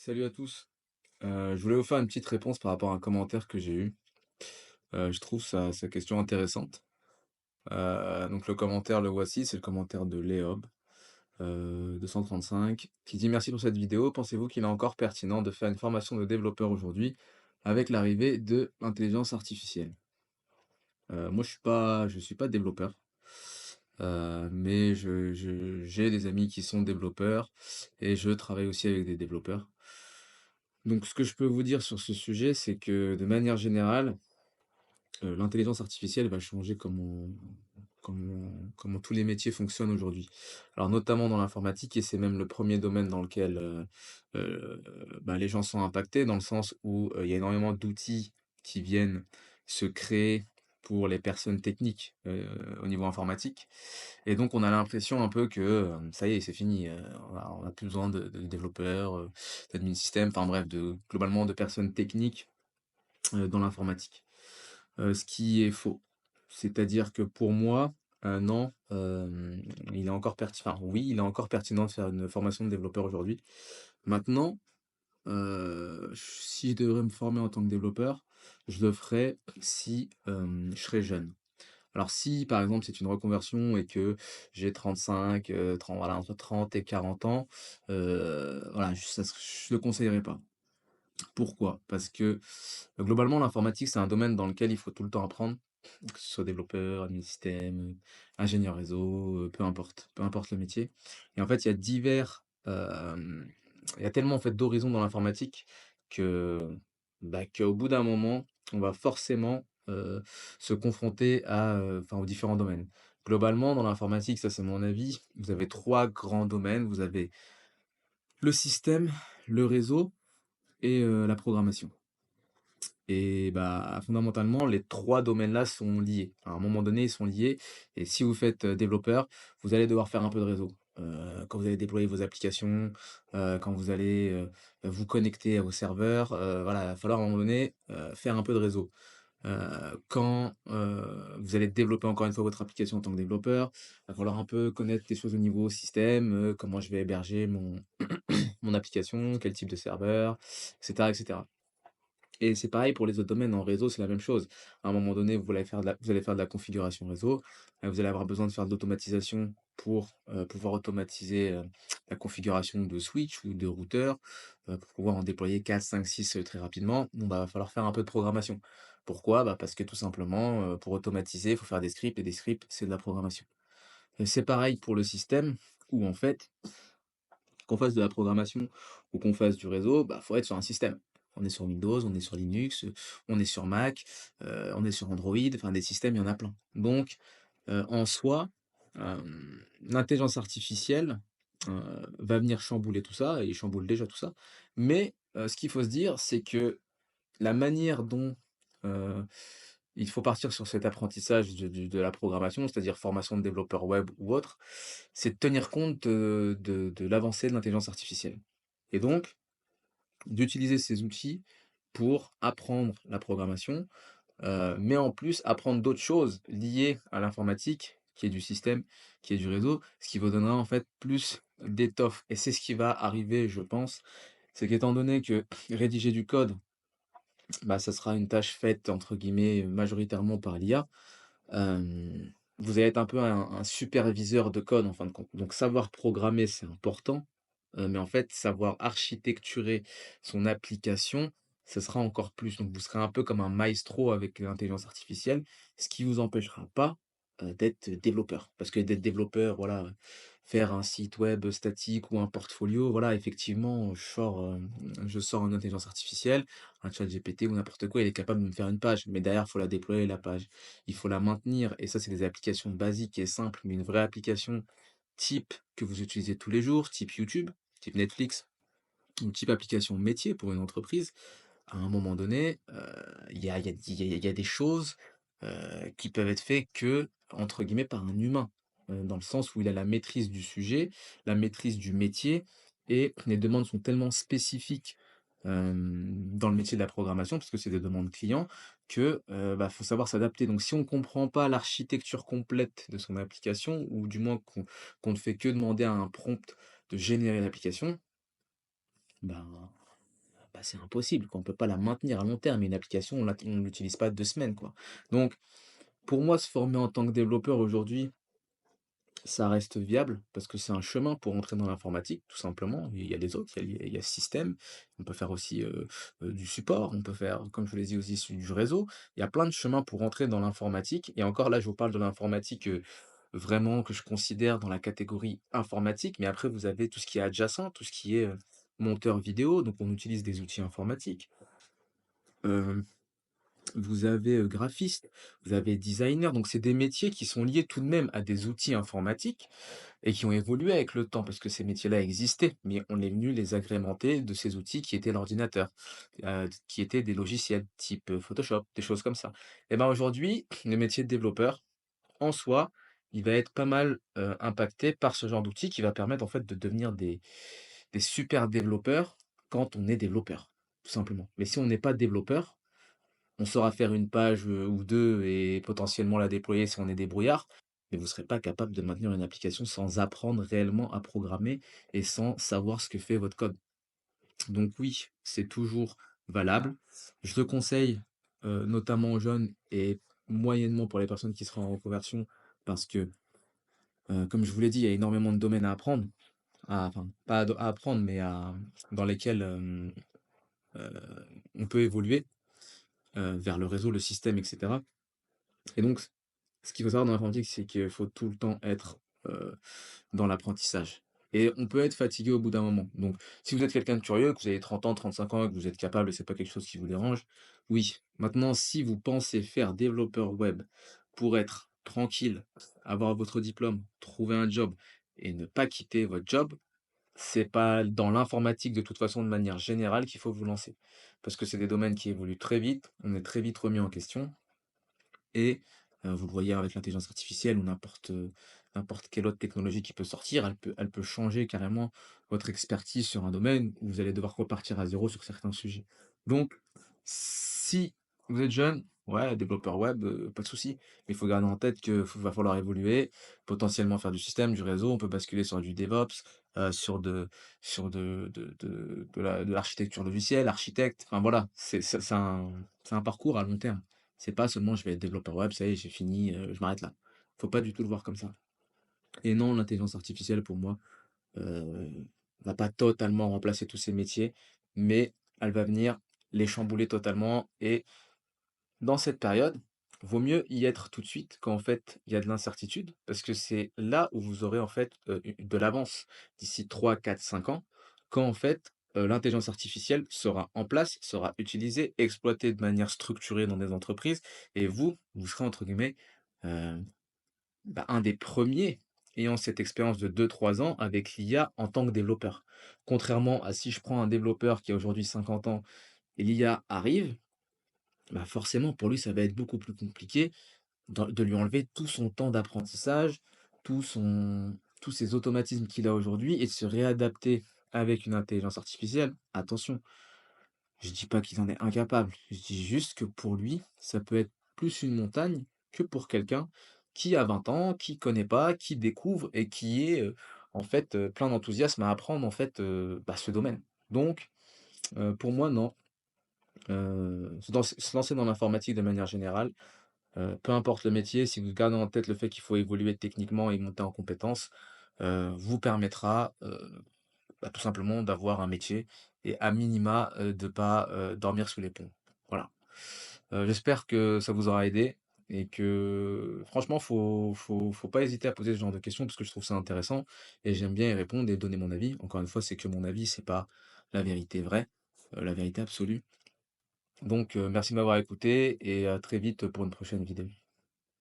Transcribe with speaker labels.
Speaker 1: Salut à tous. Je voulais vous faire une petite réponse par rapport à un commentaire que j'ai eu. Je trouve sa question intéressante. Donc le commentaire, le voici, c'est le commentaire de Léob, 235, qui dit: «Merci pour cette vidéo. Pensez-vous qu'il est encore pertinent de faire une formation de développeur aujourd'hui avec l'arrivée de l'intelligence artificielle?» Moi je suis pas développeur, mais j'ai des amis qui sont développeurs et je travaille aussi avec des développeurs. Donc ce que je peux vous dire sur ce sujet, c'est que de manière générale, l'intelligence artificielle va changer comment tous les métiers fonctionnent aujourd'hui. Alors notamment dans l'informatique et c'est même le premier domaine dans lequel, heu, les gens sont impactés dans le sens où, il y a énormément d'outils qui viennent se créer pour les personnes techniques, au niveau informatique et donc on a l'impression un peu que, ça y est, c'est fini, on a plus besoin de développeurs, d'admin système, enfin bref, globalement de personnes techniques, dans l'informatique. Ce qui est faux. C'est-à-dire que pour moi, non, il est encore oui, il est encore pertinent de faire une formation de développeur aujourd'hui. Maintenant, si je devrais me former en tant que développeur, je le ferais si, je serais jeune. Alors si, par exemple, c'est une reconversion et que j'ai 35, 30 voilà, entre 30 et 40 ans, voilà, je le conseillerais pas. Pourquoi? Parce que, globalement, l'informatique, c'est un domaine dans lequel il faut tout le temps apprendre, que ce soit développeur, admin système, ingénieur réseau, peu importe le métier et en fait, il y a tellement, en fait, d'horizons dans l'informatique que, qu'au bout d'un moment, on va forcément, se confronter aux différents domaines. Globalement, dans l'informatique, ça c'est mon avis, vous avez 3 grands domaines. Vous avez le système, le réseau et la programmation. Et fondamentalement, les 3 domaines-là sont liés. À un moment donné, ils sont liés et si vous faites, développeur, vous allez devoir faire un peu de réseau. Quand vous allez déployer vos applications, quand vous allez, vous connecter à vos serveurs, voilà, il va falloir à un moment donné, faire un peu de réseau. Quand, vous allez développer encore une fois votre application en tant que développeur, il va falloir un peu connaître des choses au niveau système, comment je vais héberger mon application, quel type de serveur, et cetera. Et c'est pareil pour les autres domaines. En réseau, c'est la même chose. À un moment donné, vous allez faire de la configuration réseau, vous allez avoir besoin de faire de l'automatisation pour, pouvoir automatiser, la configuration de switch ou de routeur, pour pouvoir en déployer 4, 5, 6 très rapidement. Bon, va falloir faire un peu de programmation. Pourquoi? Parce que tout simplement, pour automatiser, il faut faire des scripts et des scripts, c'est de la programmation. C'est pareil pour le système où en fait qu'on fasse de la programmation ou qu'on fasse du réseau, faut être sur un système. On est sur Windows, on est sur Linux, on est sur Mac, on est sur Android, enfin des systèmes, il y en a plein. Donc, en soi, l'intelligence artificielle, va venir chambouler tout ça et il chamboule déjà tout ça. Mais, ce qu'il faut se dire, c'est que la manière dont, heu, il faut partir sur cet apprentissage de la programmation, c'est-à-dire formation de développeur web ou autre, c'est de tenir compte de l'avancée de l'intelligence artificielle et donc d'utiliser ces outils pour apprendre la programmation, mais en plus apprendre d'autres choses liées à l'informatique, qui est du système, qui est du réseau, ce qui vous donnera en fait plus d'étoffe et c'est ce qui va arriver, je pense. C'est qu'étant donné que rédiger du code, ça sera une tâche faite entre guillemets «majoritairement» par l'IA. Vous allez être un peu un superviseur de code en fin de compte. Donc savoir programmer, c'est important, mais en fait, savoir architecturer son application, ce sera encore plus. Donc vous serez un peu comme un maestro avec l'intelligence artificielle, ce qui vous empêchera pas, d'être développeur. Parce que d'être développeur, voilà, faire un site web statique ou un portfolio, voilà, effectivement, je sors une intelligence artificielle, un ChatGPT ou n'importe quoi, il est capable de me faire une page, mais derrière, il faut la déployer la page. Il faut la maintenir et ça, c'est des applications basiques et simples, mais une vraie application type que vous utilisez tous les jours, type YouTube, type Netflix ou type application métier pour une entreprise, à un moment donné, il y a des choses, qui peuvent être faites que, entre guillemets, «par un humain», dans le sens où il a la maîtrise du sujet, la maîtrise du métier et les demandes sont tellement spécifiques, dans le métier de la programmation, parce que c'est des demandes clients, que, faut savoir s'adapter. Donc si on ne comprend pas l'architecture complète de son application ou du moins qu'on ne fait que demander à un prompt de générer l'application, ben, c'est impossible, quoi. On peut pas la maintenir à long terme. Une application, on l'utilise pas 2 semaines, quoi. Donc pour moi, se former en tant que développeur aujourd'hui, ça reste viable parce que c'est un chemin pour entrer dans l'informatique, tout simplement. Il y a des autres, il y a système, on peut faire aussi, du support, on peut faire, comme je vous l'ai dit aussi, du réseau. Il y a plein de chemins pour entrer dans l'informatique et encore là, je vous parle de l'informatique, vraiment que je considère dans la catégorie informatique, mais après vous avez tout ce qui est adjacent, tout ce qui est, monteur vidéo, donc on utilise des outils informatiques. Vous avez, graphiste, vous avez designer, donc c'est des métiers qui sont liés tout de même à des outils informatiques et qui ont évolué avec le temps parce que ces métiers-là existaient, mais on est venu les agrémenter de ces outils qui étaient l'ordinateur, qui étaient des logiciels type, Photoshop, des choses comme ça. Et ben, aujourd'hui, le métier de développeur, en soi, il va être pas mal, impacté par ce genre d'outils qui va permettre en fait de devenir des super développeurs quand on est développeur, tout simplement. Mais si on n'est pas développeur, on saura faire une page, ou 2 et potentiellement la déployer si on est débrouillard, mais vous ne serez pas capable de maintenir une application sans apprendre réellement à programmer et sans savoir ce que fait votre code. Donc oui, c'est toujours valable. Je le conseille, notamment aux jeunes et moyennement pour les personnes qui seraient en reconversion parce que, comme je vous l'ai dit, il y a énormément de domaines à apprendre, enfin, pas à apprendre, mais dans lesquels, heu, on peut évoluer, vers le réseau, le système et cetera. Et donc ce qu'il faut savoir dans l'informatique, c'est qu'il faut tout le temps être, heu, dans l'apprentissage et on peut être fatigué au bout d'un moment. Donc si vous êtes quelqu'un de curieux, que vous avez 30 ans, 35 ans et que vous êtes capable et c'est pas quelque chose qui vous dérange, oui. Maintenant, si vous pensez faire développeur web pour être tranquille, avoir votre diplôme, trouver un job et ne pas quitter votre job, c'est pas dans l'informatique de toute façon de manière générale qu'il faut vous lancer. Parce que c'est des domaines qui évoluent très vite, on est très vite remis en question et vous le voyez avec l'intelligence artificielle ou n'importe quelle autre technologie qui peut sortir, elle peut changer carrément votre expertise sur un domaine où vous allez devoir repartir à zéro sur certains sujets. Donc si vous êtes jeune, ouais, développeur web, pas de souci, mais il faut garder en tête qu'il va falloir évoluer, potentiellement faire du système, du réseau, on peut basculer sur du DevOps, sur de l'architecture logicielle, architecte, enfin voilà, c'est un parcours à long terme. C'est pas seulement je vais être développeur web, ça y est, j'ai fini, je m'arrête là. Faut pas du tout le voir comme ça. Et non, l'intelligence artificielle pour moi, heu, va pas totalement remplacer tous ces métiers, mais elle va venir les chambouler totalement et dans cette période, vaut mieux y être tout de suite quand en fait il y a de l'incertitude, parce que c'est là où vous aurez en fait, de l'avance d'ici 3, 4, 5 ans, quand en fait, l'intelligence artificielle sera en place, sera utilisée, exploitée de manière structurée dans des entreprises et vous serez entre guillemets, heu, bah, un des premiers ayant cette expérience de 2, 3 ans avec l'IA en tant que développeur. Contrairement à si je prends un développeur qui a aujourd'hui 50 ans et l'IA arrive, bah, forcément, pour lui, ça va être beaucoup plus compliqué de lui enlever tout son temps d'apprentissage, tous ces automatismes qu'il a aujourd'hui et de se réadapter avec une intelligence artificielle. Attention, je dis pas qu'il en est incapable, je dis juste que pour lui, ça peut être plus une montagne que pour quelqu'un qui a 20 ans, qui connaît pas, qui découvre et qui est, en fait, plein d'enthousiasme à apprendre, en fait, bah, ce domaine. Donc, pour moi, non, se lancer dans l'informatique de manière générale, peu importe le métier, si vous gardez en tête le fait qu'il faut évoluer techniquement et monter en compétences, vous permettra, bah, tout simplement d'avoir un métier et à minima, de pas, dormir sous les ponts. Voilà. J'espère que ça vous aura aidé et que franchement, faut pas hésiter à poser ce genre de questions parce que je trouve ça intéressant et j'aime bien y répondre et donner mon avis. Encore une fois, c'est que mon avis, c'est pas la vérité vraie, la vérité absolue. Donc, merci de m'avoir écouté et à très vite pour une prochaine vidéo.